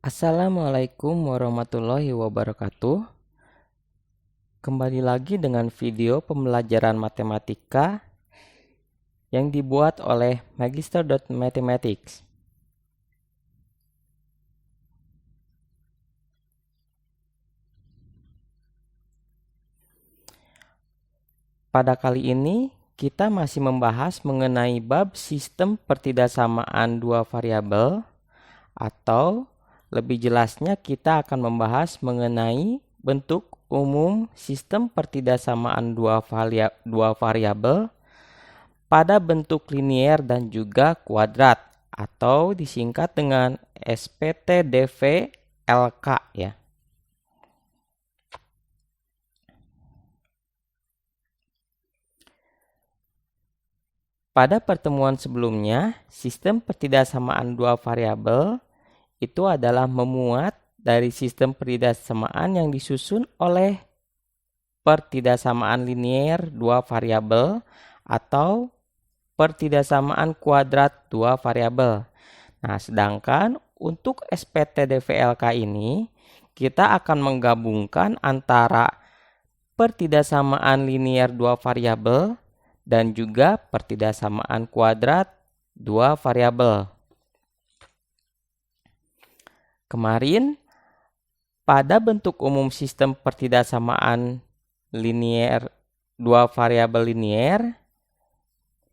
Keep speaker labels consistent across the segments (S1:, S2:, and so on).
S1: Assalamualaikum warahmatullahi wabarakatuh. Kembali lagi dengan video pembelajaran matematika yang dibuat oleh Magister.Mathematics. Pada kali ini kita masih membahas mengenai bab sistem pertidaksamaan dua variabel, atau lebih jelasnya kita akan membahas mengenai bentuk umum sistem pertidaksamaan dua variabel pada bentuk linier dan juga kuadrat, atau disingkat dengan SPT-DV-LK ya. Pada pertemuan sebelumnya, sistem pertidaksamaan dua variabel itu adalah memuat dari sistem pertidaksamaan yang disusun oleh pertidaksamaan linier dua variabel atau pertidaksamaan kuadrat dua variabel. Nah, sedangkan untuk SPT-DV-LK ini kita akan menggabungkan antara pertidaksamaan linier dua variabel dan juga pertidaksamaan kuadrat dua variabel. Kemarin pada bentuk umum sistem pertidaksamaan linier dua variabel linier,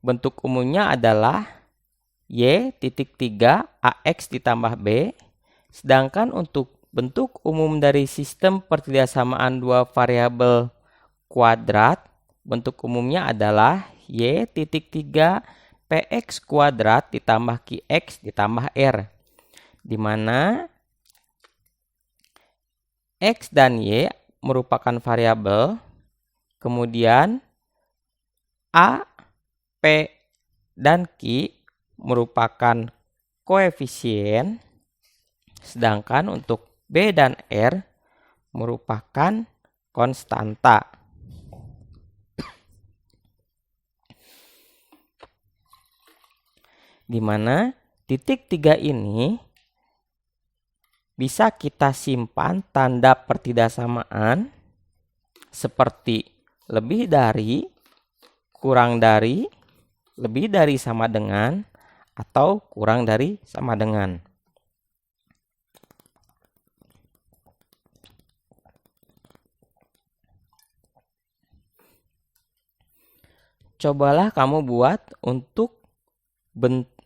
S1: bentuk umumnya adalah Y.3 AX ditambah B. Sedangkan untuk bentuk umum dari sistem pertidaksamaan dua variabel kuadrat, bentuk umumnya adalah Y.3 PX kuadrat ditambah QX ditambah R, di mana X dan Y merupakan variabel, kemudian A, P, dan Q merupakan koefisien, sedangkan untuk B dan R merupakan konstanta. Di mana titik 3 ini bisa kita simpan tanda pertidaksamaan seperti lebih dari, kurang dari, lebih dari sama dengan, atau kurang dari sama dengan. Cobalah kamu buat untuk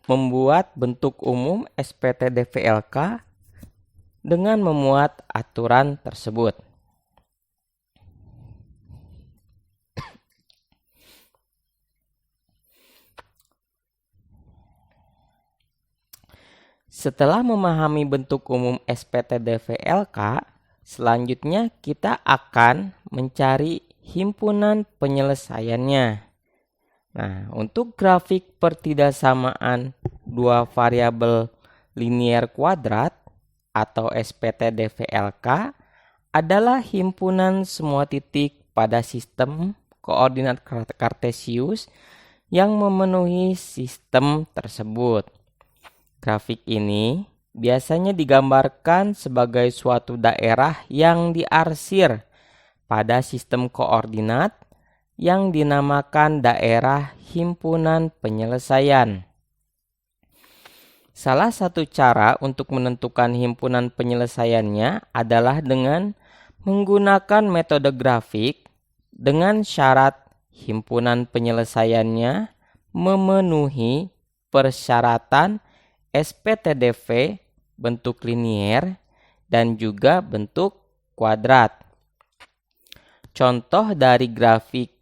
S1: membuat bentuk umum SPT-DV-LK dengan memuat aturan tersebut. Setelah memahami bentuk umum SPT-DV-LK, selanjutnya kita akan mencari himpunan penyelesaiannya. Nah, untuk grafik pertidaksamaan dua variabel linier kuadrat atau SPT-DV-LK adalah himpunan semua titik pada sistem koordinat kartesius yang memenuhi sistem tersebut. Grafik ini biasanya digambarkan sebagai suatu daerah yang diarsir pada sistem koordinat yang dinamakan daerah himpunan penyelesaian. Salah satu cara untuk menentukan himpunan penyelesaiannya adalah dengan menggunakan metode grafik dengan syarat himpunan penyelesaiannya memenuhi persyaratan SPT-DV bentuk linier dan juga bentuk kuadrat. Contoh dari grafik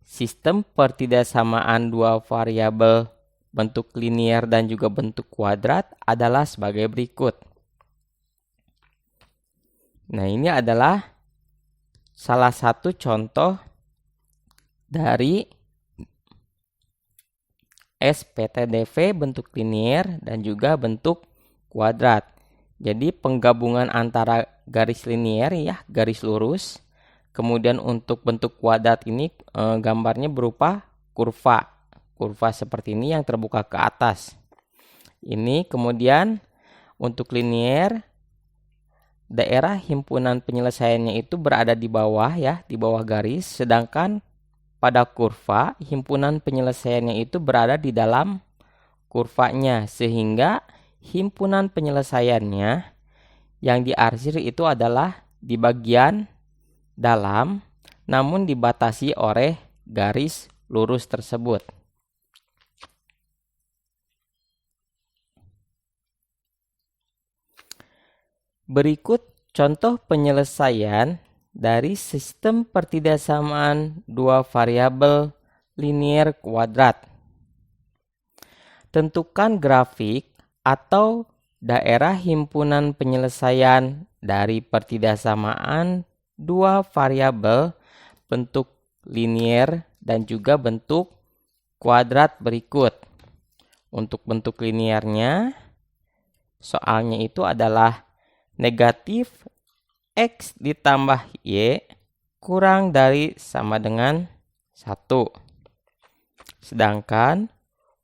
S1: sistem pertidaksamaan dua variabel bentuk linier dan juga bentuk kuadrat adalah sebagai berikut. Nah, ini adalah salah satu contoh dari SPT-DV bentuk linier dan juga bentuk kuadrat. Jadi penggabungan antara garis linier ya, garis lurus. Kemudian untuk bentuk kuadrat ini gambarnya berupa kurva seperti ini yang terbuka ke atas. Ini kemudian Untuk linier, daerah himpunan penyelesaiannya itu berada di bawah ya, di bawah garis. Sedangkan pada kurva, himpunan penyelesaiannya itu berada di dalam kurvanya. Sehingga himpunan penyelesaiannya yang diarsir itu adalah di bagian dalam, namun dibatasi oleh garis lurus tersebut. Berikut contoh penyelesaian dari sistem pertidaksamaan dua variabel linier kuadrat. Tentukan grafik atau daerah himpunan penyelesaian dari pertidaksamaan dua variabel bentuk linier dan juga bentuk kuadrat berikut. Untuk bentuk liniernya, soalnya itu adalah negatif X ditambah Y kurang dari sama dengan 1. Sedangkan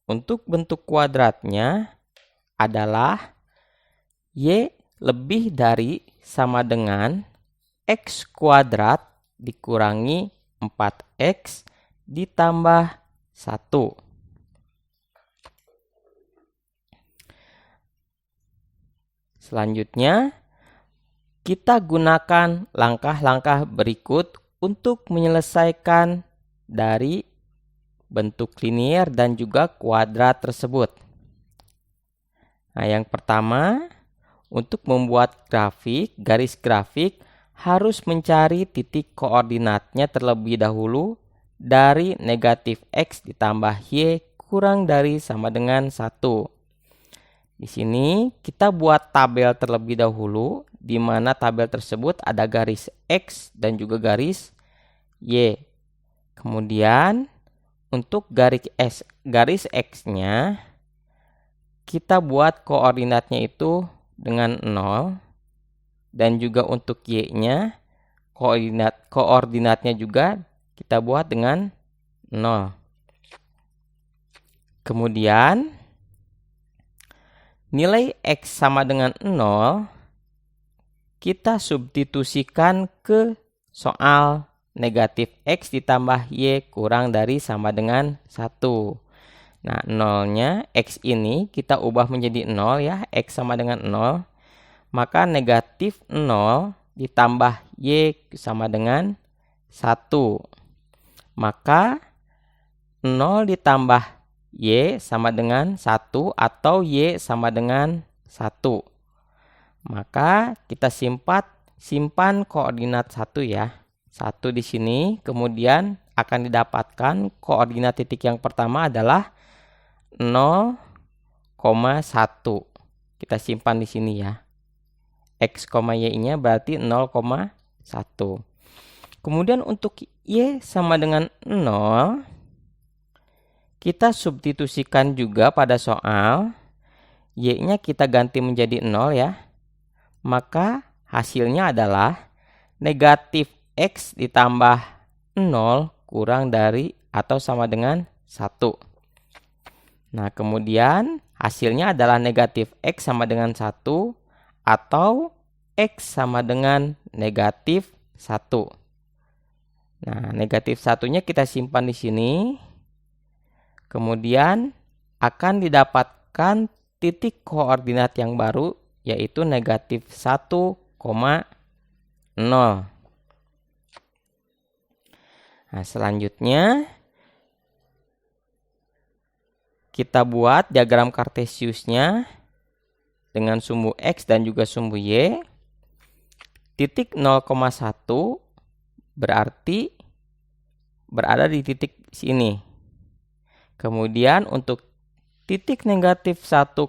S1: untuk bentuk kuadratnya adalah Y lebih dari sama dengan X kuadrat dikurangi 4X ditambah 1. Selanjutnya, kita gunakan langkah-langkah berikut untuk menyelesaikan dari bentuk linier dan juga kuadrat tersebut. Nah, yang pertama, untuk membuat grafik, garis grafik harus mencari titik koordinatnya terlebih dahulu dari negatif X ditambah Y kurang dari sama dengan 1. Di sini kita buat tabel terlebih dahulu, di mana tabel tersebut ada garis X dan juga garis Y. Kemudian untuk garis X-nya kita buat koordinatnya itu dengan 0, dan juga untuk Y-nya koordinatnya juga kita buat dengan 0. Kemudian nilai X sama dengan 0 kita substitusikan ke soal negatif X ditambah Y kurang dari sama dengan 1. Nah, 0-nya X ini kita ubah menjadi 0 ya, X sama dengan 0. Maka negatif 0 ditambah Y sama dengan 1. Maka 0 ditambah Y sama dengan 1 atau Y sama dengan 1. Maka kita simpan koordinat 1 ya. 1 di sini, kemudian akan didapatkan koordinat titik yang pertama adalah 0,1. Kita simpan di sini ya. X, Y-nya berarti 0,1. Kemudian untuk Y sama dengan 0, kita substitusikan juga pada soal. Y-nya kita ganti menjadi 0 ya. Maka hasilnya adalah negatif X ditambah 0 kurang dari atau sama dengan 1. Nah, kemudian hasilnya adalah negatif X sama dengan 1 atau X sama dengan negatif 1. Nah, negatif 1-nya kita simpan di sini. Kemudian akan didapatkan titik koordinat yang baru, yaitu negatif 1,0. Nah, selanjutnya kita buat diagram kartesiusnya dengan sumbu X dan juga sumbu Y. Titik 0,1 berarti berada di titik sini. Kemudian untuk titik negatif 1,0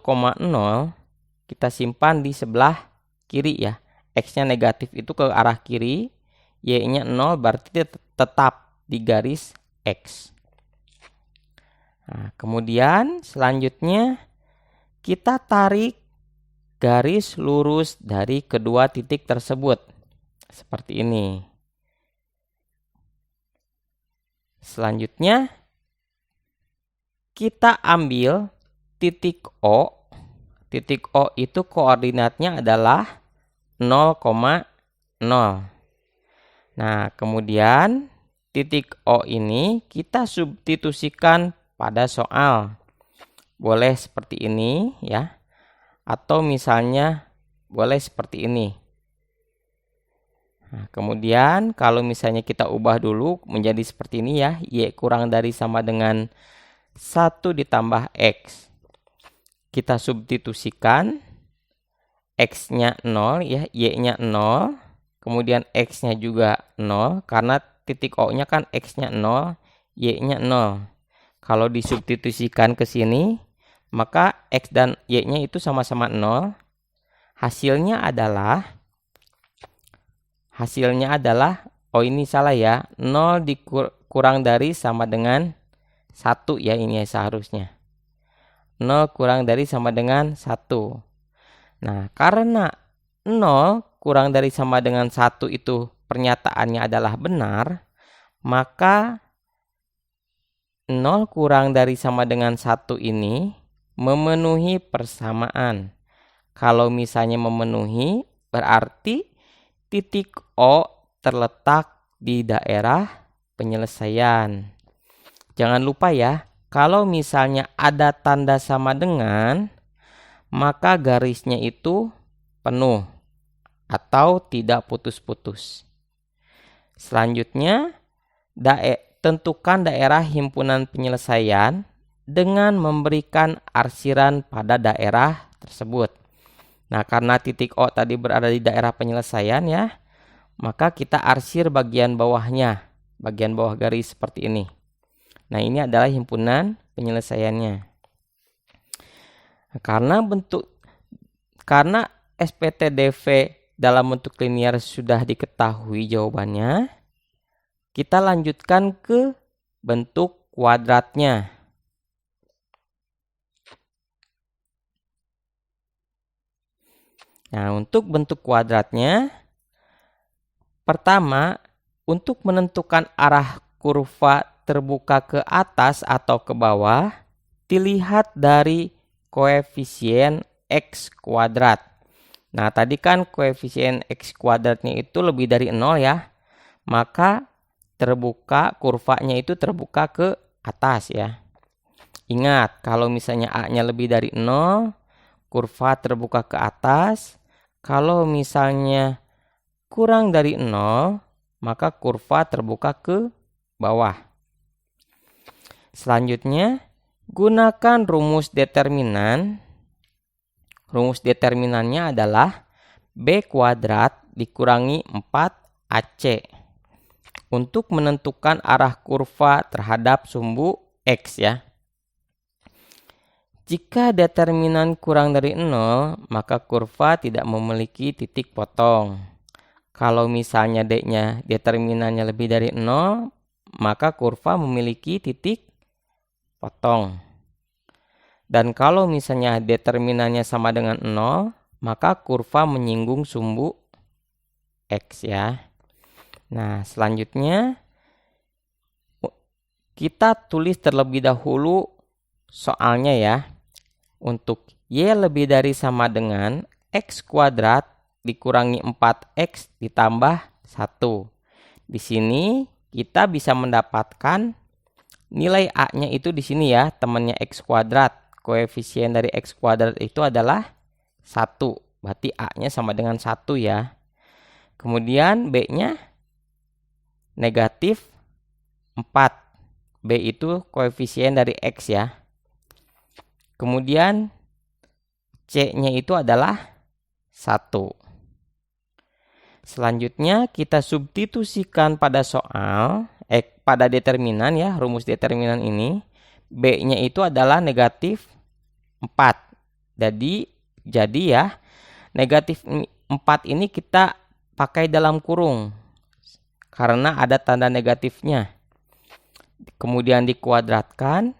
S1: kita simpan di sebelah kiri ya. X-nya negatif itu ke arah kiri, Y-nya 0 berarti tetap di garis X. Nah, kemudian selanjutnya kita tarik garis lurus dari kedua titik tersebut. Seperti ini. Selanjutnya kita ambil titik O. titik O itu koordinatnya adalah 0,0. Nah, kemudian titik O ini kita substitusikan pada soal. Boleh seperti ini ya. Atau misalnya boleh seperti ini. Nah, kemudian kalau misalnya kita ubah dulu menjadi seperti ini ya. Y kurang dari sama dengan 1 ditambah X. Kita substitusikan. X-nya 0 ya, Y-nya 0. Kemudian X-nya juga 0. Karena titik O-nya kan X-nya 0, Y-nya 0. Kalau disubstitusikan ke sini, maka X dan Y-nya itu sama-sama 0. Hasilnya adalah, oh ini salah ya, 0 kurang dari sama dengan 1 ya, ini ya seharusnya. 0 kurang dari sama dengan 1. Nah, karena 0 kurang dari sama dengan 1 itu pernyataannya adalah benar, maka 0 kurang dari sama dengan 1 ini memenuhi persamaan. Kalau misalnya memenuhi, berarti titik O terletak di daerah penyelesaian. Jangan lupa ya, kalau misalnya ada tanda sama dengan, maka garisnya itu penuh atau tidak putus-putus. Selanjutnya, tentukan daerah himpunan penyelesaian dengan memberikan arsiran pada daerah tersebut. Nah, karena titik O tadi berada di daerah penyelesaian ya, maka kita arsir bagian bawahnya, bagian bawah garis seperti ini. Nah, ini adalah himpunan penyelesaiannya. Karena SPTDV dalam bentuk linear sudah diketahui jawabannya, kita lanjutkan ke bentuk kuadratnya. Nah, untuk bentuk kuadratnya, pertama, untuk menentukan arah kurva terbuka ke atas atau ke bawah, dilihat dari koefisien X kuadrat. Nah, tadi kan koefisien X kuadratnya itu lebih dari 0 ya. Maka kurvanya itu terbuka ke atas ya. Ingat, kalau misalnya A-nya lebih dari 0, kurva terbuka ke atas. Kalau misalnya kurang dari 0, maka kurva terbuka ke bawah. Selanjutnya, gunakan rumus determinan. Rumus determinannya adalah B kuadrat dikurangi 4AC untuk menentukan arah kurva terhadap sumbu X ya. Jika determinan kurang dari 0, maka kurva tidak memiliki titik potong. Kalau misalnya D-nya determinannya lebih dari 0, maka kurva memiliki titik potong. Dan kalau misalnya determinannya sama dengan 0, maka kurva menyinggung sumbu X ya. Nah, selanjutnya kita tulis terlebih dahulu soalnya ya. Untuk Y lebih dari sama dengan X kuadrat dikurangi 4X ditambah 1. Di sini kita bisa mendapatkan nilai A-nya itu di sini ya, temannya X kuadrat. Koefisien dari X kuadrat itu adalah 1. Berarti A-nya sama dengan 1 ya. Kemudian B-nya negatif 4. B itu koefisien dari X ya. Kemudian C-nya itu adalah 1. Selanjutnya kita substitusikan pada soal, pada determinan ya, rumus determinan ini. B-nya itu adalah negatif 4. Jadi ya, negatif 4 ini kita pakai dalam kurung karena ada tanda negatifnya. Kemudian dikuadratkan,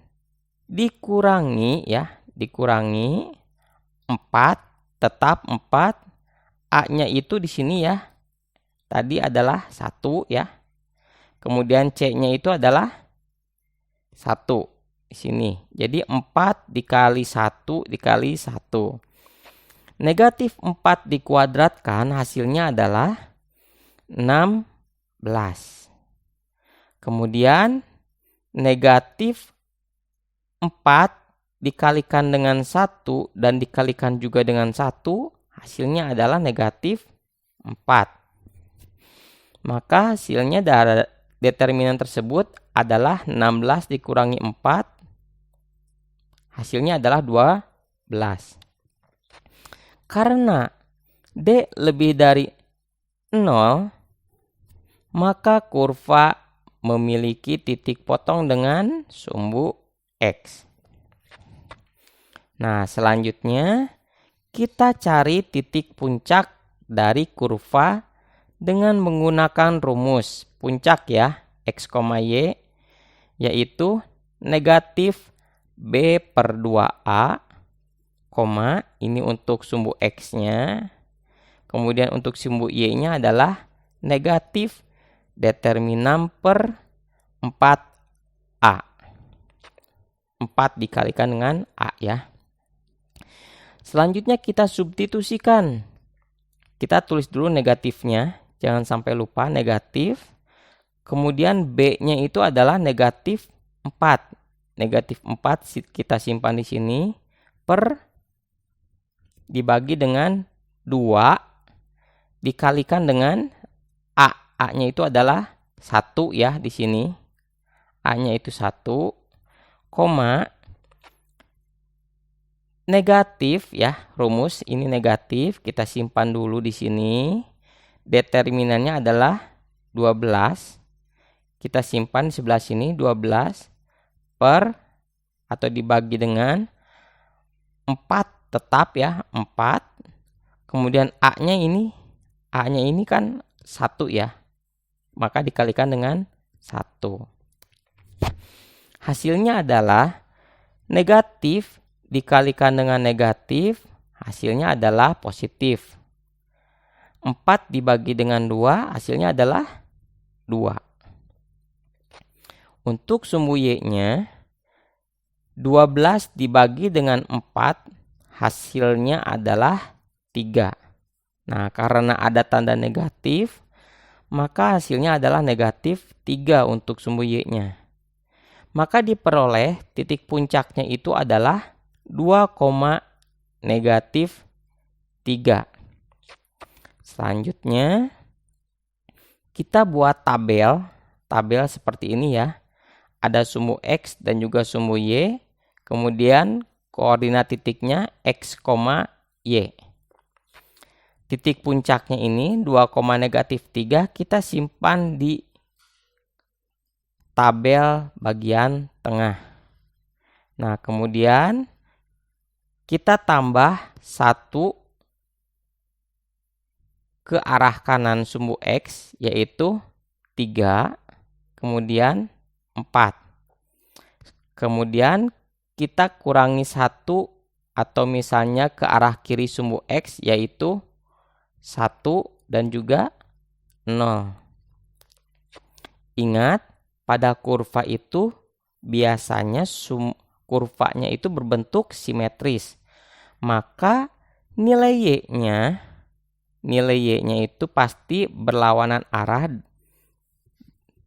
S1: dikurangi 4, tetap 4. A-nya itu di sini ya, tadi adalah 1 ya. Kemudian C-nya itu adalah 1 di sini. Jadi 4 dikali 1 dikali 1. Negatif 4 dikuadratkan hasilnya adalah 16. Kemudian negatif 4 dikalikan dengan 1 dan dikalikan juga dengan 1, hasilnya adalah negatif 4. Maka hasilnya dari determinan tersebut adalah 16 dikurangi 4, hasilnya adalah 12. Karena D lebih dari 0, maka kurva memiliki titik potong dengan sumbu X. Nah, selanjutnya kita cari titik puncak dari kurva dengan menggunakan rumus puncak ya, X, Y, yaitu negatif B per 2A, ini untuk sumbu X-nya. Kemudian untuk sumbu Y-nya adalah negatif determinan per 4A. 4 dikalikan dengan A ya. Selanjutnya kita substitusikan. Kita tulis dulu negatifnya, jangan sampai lupa negatif. Kemudian B-nya itu adalah negatif 4. Negatif 4 kita simpan di sini per dibagi dengan 2 dikalikan dengan A. A-nya itu adalah 1 ya di sini. A-nya itu 1, negatif ya, rumus ini negatif, kita simpan dulu di sini. Determinannya adalah 12. Kita simpan di sebelah sini 12 per atau dibagi dengan 4 tetap ya, 4. Kemudian A-nya ini kan 1 ya. Maka dikalikan dengan 1. Hasilnya adalah negatif dikalikan dengan negatif, hasilnya adalah positif. 4 dibagi dengan 2, hasilnya adalah 2. Untuk sumbu Y-nya, 12 dibagi dengan 4, hasilnya adalah 3. Nah, karena ada tanda negatif, maka hasilnya adalah negatif 3 untuk sumbu Y-nya. Maka diperoleh titik puncaknya itu adalah 2, negatif 3. Selanjutnya, kita buat tabel seperti ini ya. Ada sumbu X dan juga sumbu Y. Kemudian koordinat titiknya X, Y. Titik puncaknya ini 2, negatif 3 kita simpan di tabel bagian tengah. Nah, kemudian kita tambah 1 ke arah kanan sumbu X, yaitu 3, kemudian 4. Kemudian kita kurangi 1 atau misalnya ke arah kiri sumbu X, yaitu 1 dan juga 0. Ingat, pada kurva itu biasanya kurvanya itu berbentuk simetris. Maka nilai Y-nya itu pasti berlawanan arah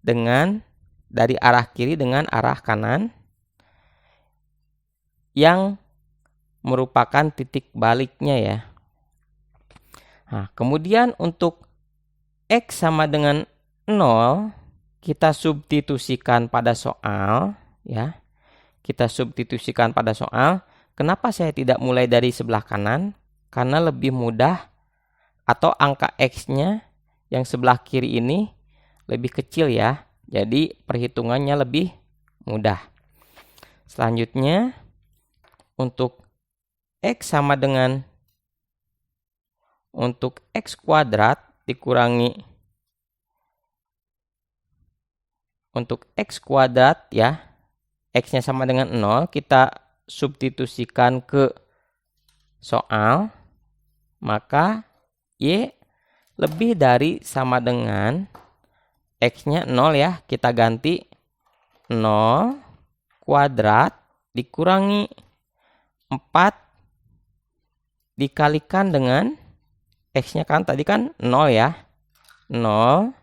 S1: dengan dari arah kiri dengan arah kanan yang merupakan titik baliknya ya. Nah, kemudian untuk X sama dengan 0 kita substitusikan pada soal ya. Kita substitusikan pada soal. Kenapa saya tidak mulai dari sebelah kanan? Karena lebih mudah, atau angka X-nya yang sebelah kiri ini lebih kecil ya. Jadi perhitungannya lebih mudah. Selanjutnya untuk X sama dengan untuk X kuadrat dikurangi untuk X kuadrat ya, X-nya sama dengan 0, kita substitusikan ke soal, maka Y lebih dari sama dengan X-nya 0 ya, kita ganti 0 kuadrat dikurangi 4 dikalikan dengan X-nya kan tadi kan 0 ya. 0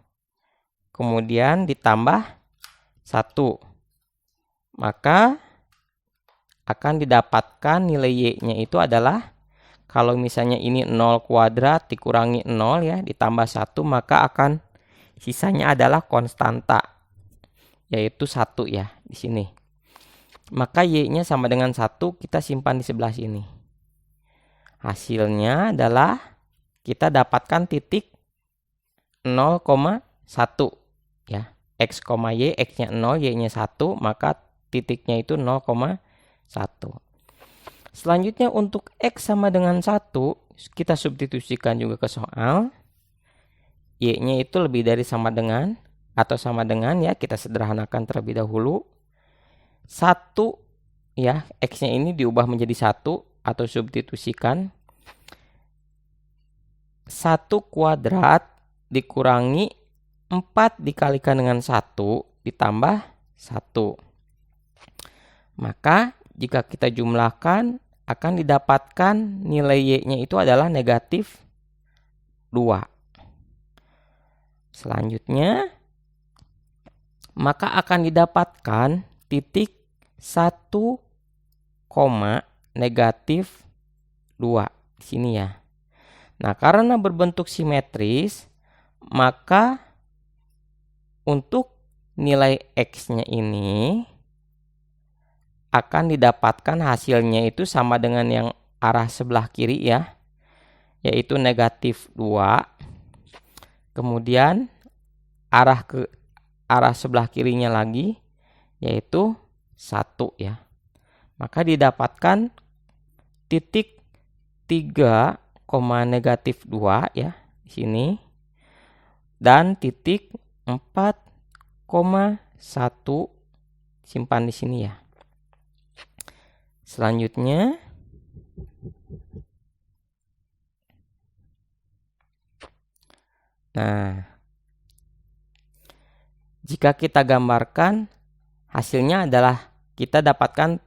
S1: kemudian ditambah 1. Maka akan didapatkan nilai Y-nya itu adalah, kalau misalnya ini 0 kuadrat dikurangi 0 ya, ditambah 1, maka akan sisanya adalah konstanta, yaitu 1 ya di sini. Maka Y-nya sama dengan 1, kita simpan di sebelah sini. Hasilnya adalah kita dapatkan titik 0,1 ya. X, Y, X-nya 0, Y-nya 1, maka titiknya itu 0,1. Selanjutnya untuk X sama dengan 1, kita substitusikan juga ke soal. Y-nya itu lebih dari sama dengan atau sama dengan ya, kita sederhanakan terlebih dahulu. 1 ya, X-nya ini diubah menjadi 1 atau substitusikan. 1 kuadrat dikurangi 4 dikalikan dengan 1 ditambah 1. Maka jika kita jumlahkan akan didapatkan nilai Y-nya itu adalah negatif 2. Selanjutnya, maka akan didapatkan titik 1, negatif 2 di sini ya. Nah, karena berbentuk simetris, maka untuk nilai X-nya ini akan didapatkan hasilnya itu sama dengan yang arah sebelah kiri ya, yaitu negatif 2. Kemudian arah sebelah kirinya lagi yaitu 1 ya. Maka didapatkan titik 3, negatif 2 ya di sini, dan titik 4,1 simpan di sini ya. Selanjutnya, nah, jika kita gambarkan hasilnya adalah kita dapatkan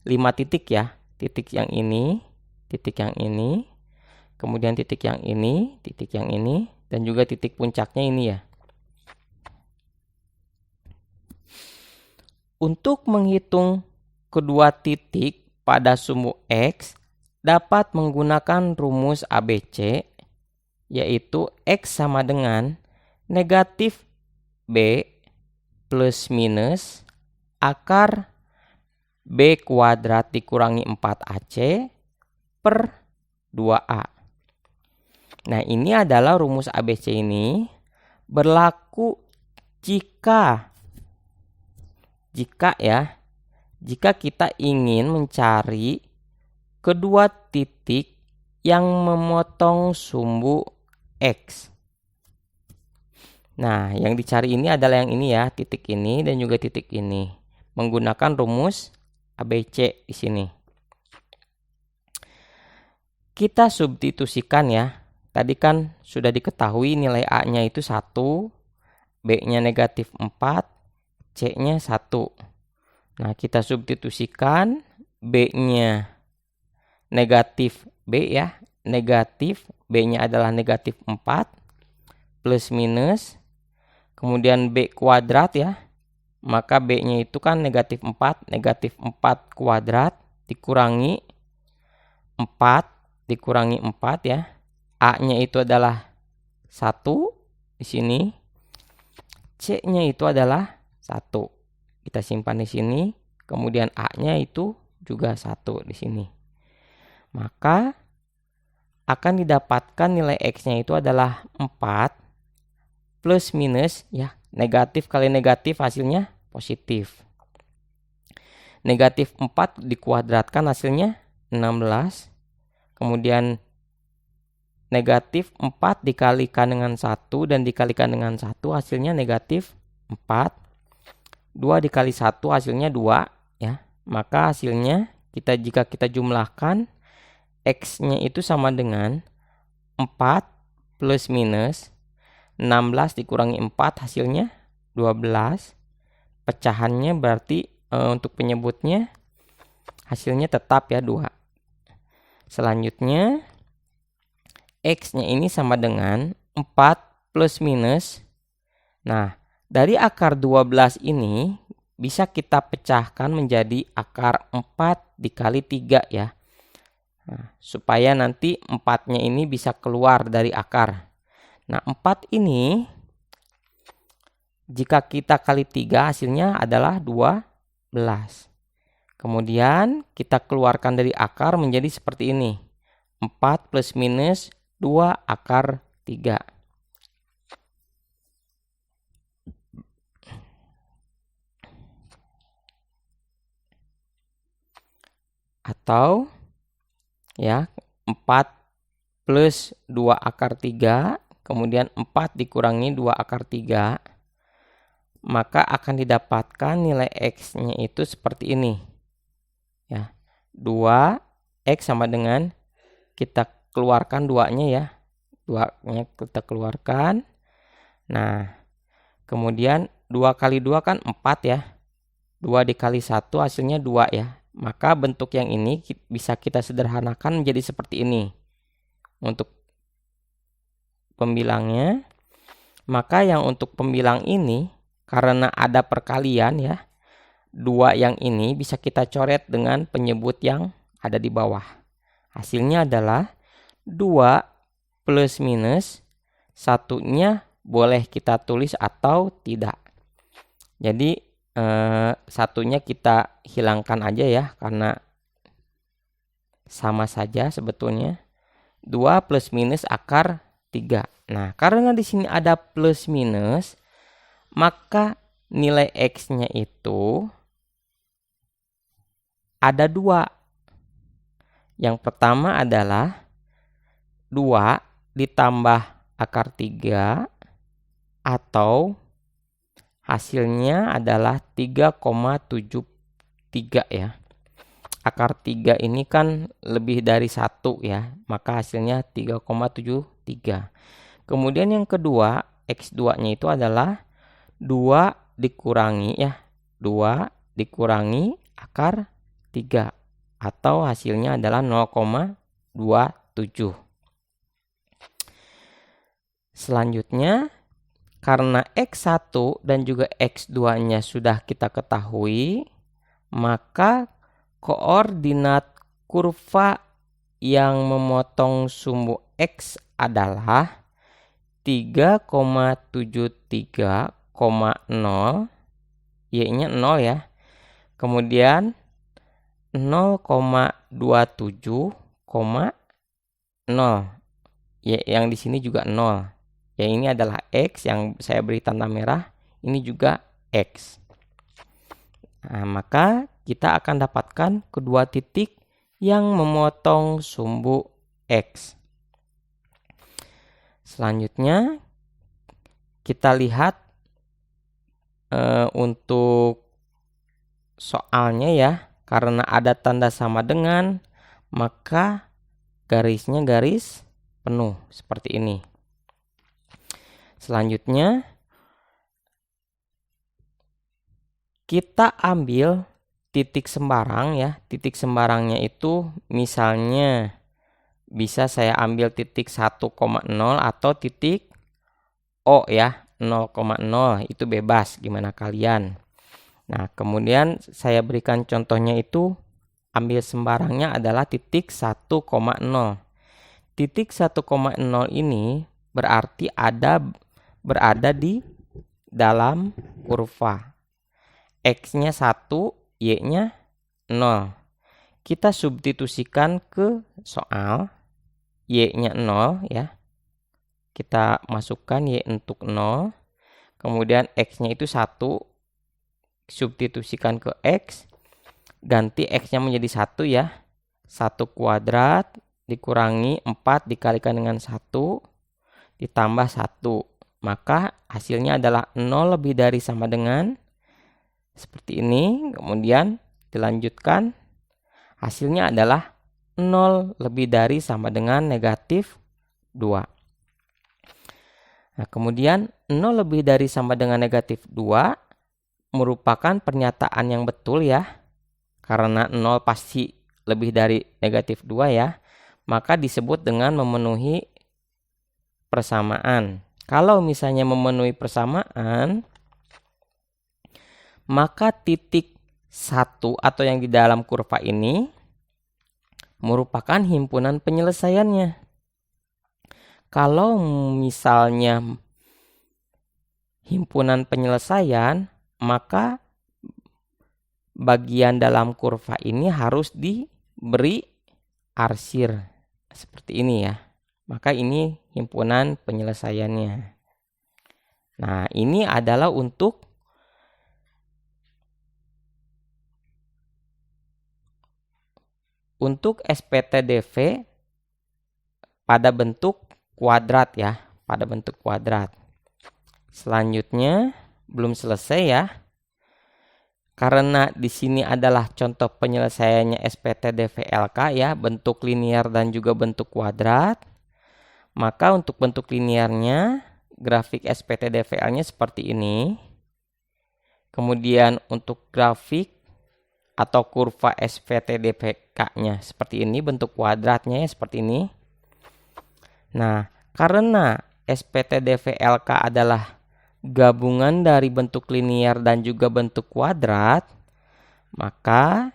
S1: 5 titik ya. Titik yang ini, titik yang ini, kemudian titik yang ini, titik yang ini, dan juga titik puncaknya ini ya. Untuk menghitung kedua titik pada sumbu X dapat menggunakan rumus ABC, yaitu X sama dengan negatif B plus minus akar B kuadrat dikurangi 4AC per 2A. Nah, ini adalah rumus ABC ini berlaku jika kita ingin mencari kedua titik yang memotong sumbu X. Nah, yang dicari ini adalah yang ini ya, titik ini dan juga titik ini. Menggunakan rumus ABC di sini. Kita substitusikan ya. Tadi kan sudah diketahui nilai A-nya itu 1, B-nya negatif 4, C-nya 1. Nah, kita substitusikan B-nya negatif B ya. Negatif, B-nya adalah negatif 4, plus minus, kemudian B kuadrat ya. Maka B-nya itu kan negatif 4, negatif 4 kuadrat dikurangi 4, dikurangi 4 ya. A-nya itu adalah 1 di sini. C-nya itu adalah 1. Kita simpan di sini. Kemudian A-nya itu juga 1 di sini. Maka akan didapatkan nilai X-nya itu adalah 4 plus minus ya. Negatif kali negatif hasilnya positif. Negatif 4 dikuadratkan hasilnya 16. Kemudian negatif 4 dikalikan dengan 1 dan dikalikan dengan 1 hasilnya negatif 4. 2 dikali 1 hasilnya 2 ya. Maka hasilnya jika kita jumlahkan X-nya itu sama dengan 4 plus minus 16 dikurangi 4 hasilnya 12. Pecahannya berarti untuk penyebutnya hasilnya tetap ya 2. Selanjutnya, X-nya ini sama dengan 4 plus minus. Nah, dari akar 12 ini bisa kita pecahkan menjadi akar 4 dikali 3 ya. Nah, supaya nanti 4-nya ini bisa keluar dari akar. Nah, 4 ini jika kita kali 3 hasilnya adalah 12. Kemudian kita keluarkan dari akar menjadi seperti ini. 4 plus minus 2 akar 3. Atau ya 4 plus 2 akar 3. Kemudian 4 dikurangi 2 akar 3. Maka akan didapatkan nilai X-nya itu seperti ini. Ya, 2X sama dengan kita keluarkan 2-nya ya. 2-nya kita keluarkan. Nah, kemudian 2 kali 2 kan 4 ya. 2 dikali 1 hasilnya 2 ya. Maka bentuk yang ini bisa kita sederhanakan menjadi seperti ini. Untuk pembilangnya. Maka yang untuk pembilang ini karena ada perkalian ya. 2 yang ini bisa kita coret dengan penyebut yang ada di bawah. Hasilnya adalah 2 plus minus, satunya boleh kita tulis atau tidak. Jadi satunya kita hilangkan aja ya karena sama saja sebetulnya. 2 plus minus akar 3. Nah, karena di sini ada plus minus, maka nilai X-nya itu ada 2. Yang pertama adalah 2 ditambah akar 3 atau hasilnya adalah 3,73 ya. Akar 3 ini kan lebih dari 1 ya, maka hasilnya 3,73. Kemudian yang kedua, X2-nya itu adalah 2 dikurangi ya, 2 dikurangi akar 3 atau hasilnya adalah 0,27. Selanjutnya, karena X1 dan juga X2-nya sudah kita ketahui, maka koordinat kurva yang memotong sumbu X adalah 3,73,0, Y-nya 0 ya. Kemudian 0,27,0. Y yang di sini juga 0. Yang ini adalah X yang saya beri tanda merah, ini juga X. Nah, maka kita akan dapatkan kedua titik yang memotong sumbu X. Selanjutnya kita lihat untuk soalnya ya, karena ada tanda sama dengan, maka garisnya garis penuh seperti ini. Selanjutnya kita ambil titik sembarang ya. Titik sembarangnya itu misalnya bisa saya ambil titik 1,0 atau titik O ya, 0,0, itu bebas gimana kalian. Nah, kemudian saya berikan contohnya itu ambil sembarangnya adalah titik 1,0. Titik 1,0 ini berarti berada di dalam kurva. X-nya 1, Y-nya 0. Kita substitusikan ke soal. Y-nya 0 ya. Kita masukkan Y untuk 0. Kemudian X-nya itu 1. Substitusikan ke X. Ganti X-nya menjadi 1 ya. 1 kuadrat dikurangi 4 dikalikan dengan 1 ditambah 1. Maka hasilnya adalah 0 lebih dari sama dengan seperti ini. Kemudian dilanjutkan, hasilnya adalah 0 lebih dari sama dengan negatif 2. Nah, kemudian 0 lebih dari sama dengan negatif 2 merupakan pernyataan yang betul ya. Karena 0 pasti lebih dari negatif 2 ya. maka disebut dengan memenuhi persamaan. Kalau misalnya memenuhi persamaan, maka titik 1 atau yang di dalam kurva ini merupakan himpunan penyelesaiannya. Kalau misalnya himpunan penyelesaian, maka bagian dalam kurva ini harus diberi arsir seperti ini ya. Maka ini himpunan penyelesaiannya. Nah, ini adalah untuk SPTDV pada bentuk kuadrat ya, pada bentuk kuadrat. Selanjutnya belum selesai ya. Karena di sini adalah contoh penyelesaiannya SPTDV-LK ya, bentuk linear dan juga bentuk kuadrat. Maka untuk bentuk linearnya, grafik SPTDVL-nya seperti ini. Kemudian untuk grafik atau kurva SPTDVK-nya seperti ini, bentuk kuadratnya ya seperti ini. Nah, karena SPTDV-LK adalah gabungan dari bentuk linear dan juga bentuk kuadrat, maka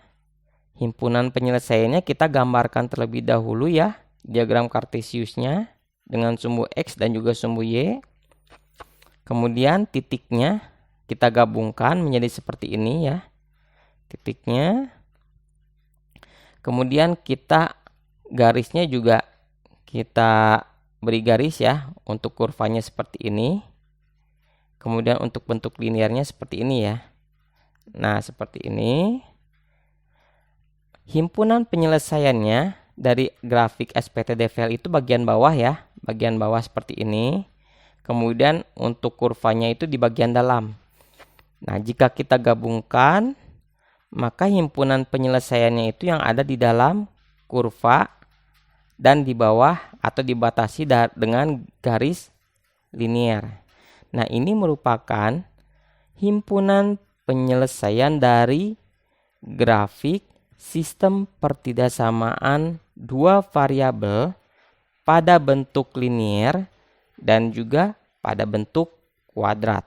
S1: himpunan penyelesaiannya kita gambarkan terlebih dahulu ya, diagram kartesiusnya dengan sumbu X dan juga sumbu Y. Kemudian titiknya kita gabungkan menjadi seperti ini ya, titiknya. Kemudian kita garisnya juga kita beri garis ya, untuk kurvanya seperti ini. Kemudian untuk bentuk linearnya seperti ini ya. Nah, seperti ini. Himpunan penyelesaiannya dari grafik SPTDVL itu bagian bawah ya. Bagian bawah seperti ini. Kemudian untuk kurvanya itu di bagian dalam. Nah, jika kita gabungkan, maka himpunan penyelesaiannya itu yang ada di dalam kurva dan di bawah atau dibatasi dengan garis linear. Nah, ini merupakan himpunan penyelesaian dari grafik sistem pertidaksamaan dua variabel pada bentuk linear dan juga pada bentuk kuadrat.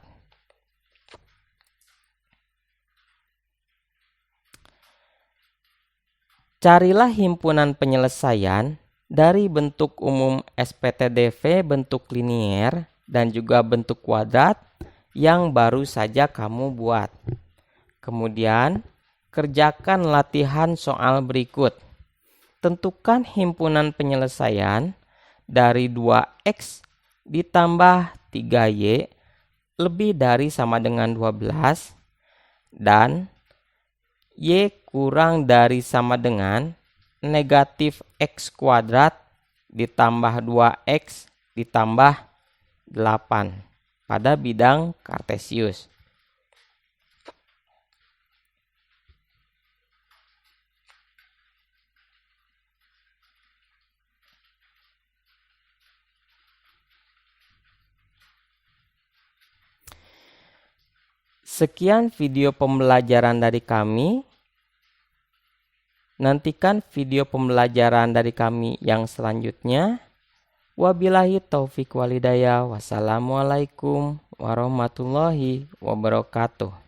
S1: Carilah himpunan penyelesaian dari bentuk umum SPTDV bentuk linear dan juga bentuk kuadrat yang baru saja kamu buat. Kemudian, kerjakan latihan soal berikut. Tentukan himpunan penyelesaian dari 2x ditambah 3y lebih dari sama dengan 12 dan y kurang dari sama dengan negatif x kuadrat ditambah 2x ditambah 8 pada bidang kartesius. Sekian video pembelajaran dari kami. Nantikan video pembelajaran dari kami yang selanjutnya. Wabillahi taufik walhidayah. Wassalamualaikum warahmatullahi wabarakatuh.